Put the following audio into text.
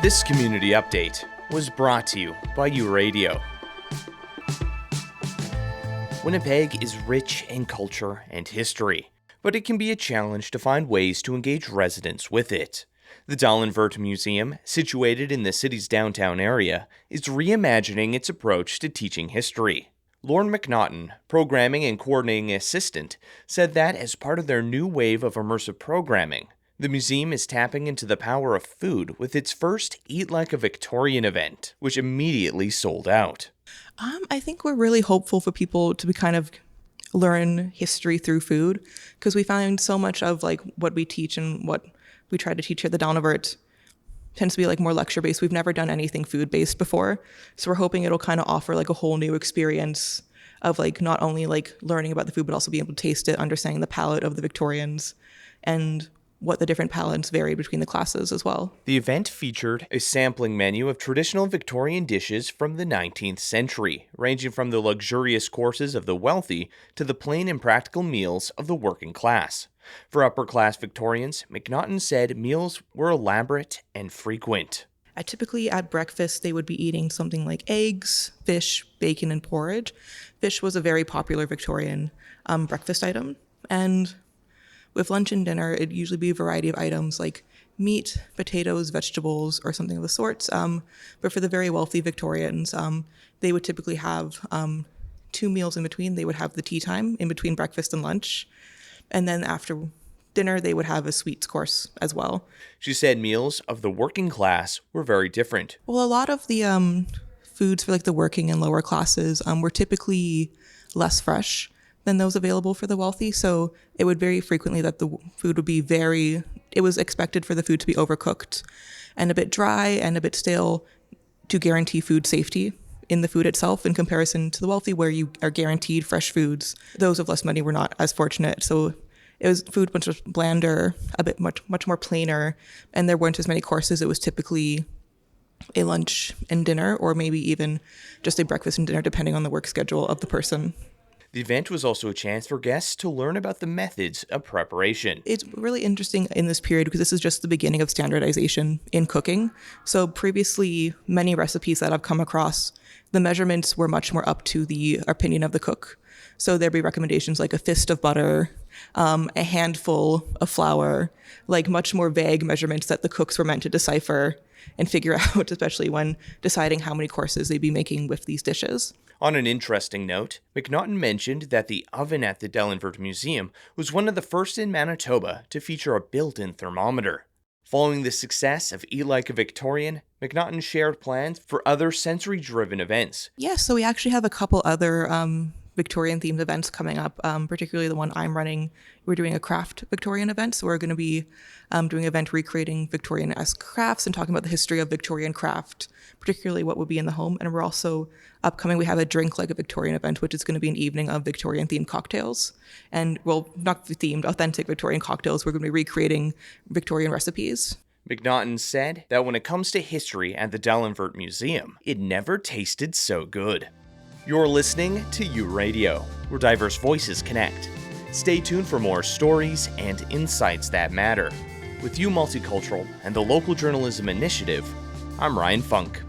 This community update was brought to you by U-Radio. Winnipeg is rich in culture and history, but it can be a challenge to find ways to engage residents with it. The Dalnavert Museum, situated in the city's downtown area, is reimagining its approach to teaching history. Lauren McNaughton, Programming and Coordinating Assistant, said that as part of their new wave of immersive programming, the museum is tapping into the power of food with its first Eat Like a Victorian event, which immediately sold out. I think we're really hopeful for people to kind of learn history through food, because we find so much of like what we teach and what we try to teach here at the Dalnavert tends to be like more lecture-based. We've never done anything food-based before. So we're hoping it'll kind of offer like a whole new experience of like not only like learning about the food, but also being able to taste it, understanding the palate of the Victorians and what the different palates vary between the classes as well. The event featured a sampling menu of traditional Victorian dishes from the 19th century, ranging from the luxurious courses of the wealthy to the plain and practical meals of the working class. For upper-class Victorians, McNaughton said meals were elaborate and frequent. Typically at breakfast, they would be eating something like eggs, fish, bacon, and porridge. Fish was a very popular Victorian breakfast item. And with lunch and dinner, it'd usually be a variety of items like meat, potatoes, vegetables, or something of the sorts. But for the very wealthy Victorians, they would typically have 2 meals in between. They would have the tea time in between breakfast and lunch. And then after dinner, they would have a sweets course as well. She said meals of the working class were very different. Well, a lot of the foods for like the working and lower classes were typically less fresh than those available for the wealthy. So it would very frequently that the food would be it was expected for the food to be overcooked and a bit dry and a bit stale to guarantee food safety in the food itself in comparison to the wealthy, where you are guaranteed fresh foods. Those of less money were not as fortunate. So it was food much blander, a bit much more plainer, and there weren't as many courses. It was typically a lunch and dinner, or maybe even just a breakfast and dinner, depending on the work schedule of the person. The event was also a chance for guests to learn about the methods of preparation. It's really interesting in this period because this is just the beginning of standardization in cooking. So previously, many recipes that I've come across, the measurements were much more up to the opinion of the cook. So there'd be recommendations like a fist of butter, a handful of flour, like much more vague measurements that the cooks were meant to decipher and figure out, especially when deciding how many courses they'd be making with these dishes. On an interesting note, McNaughton mentioned that the oven at the Dalnavert Museum was one of the first in Manitoba to feature a built-in thermometer. Following the success of Eat Like a Victorian, McNaughton shared plans for other sensory-driven events. Yes, so we actually have a couple other Victorian-themed events coming up, particularly the one I'm running. We're doing a craft Victorian event, so we're going to be doing an event recreating Victorian-esque crafts and talking about the history of Victorian craft, particularly what would be in the home. And we're also upcoming, we have a Drink Like a Victorian event, which is going to be an evening of Victorian-themed cocktails. And, well, not themed, authentic Victorian cocktails. We're going to be recreating Victorian recipes. McNaughton said that when it comes to history at the Dalnavert Museum, it never tasted so good. You're listening to U-Radio, where diverse voices connect. Stay tuned for more stories and insights that matter. With U Multicultural and the Local Journalism Initiative, I'm Ryan Funk.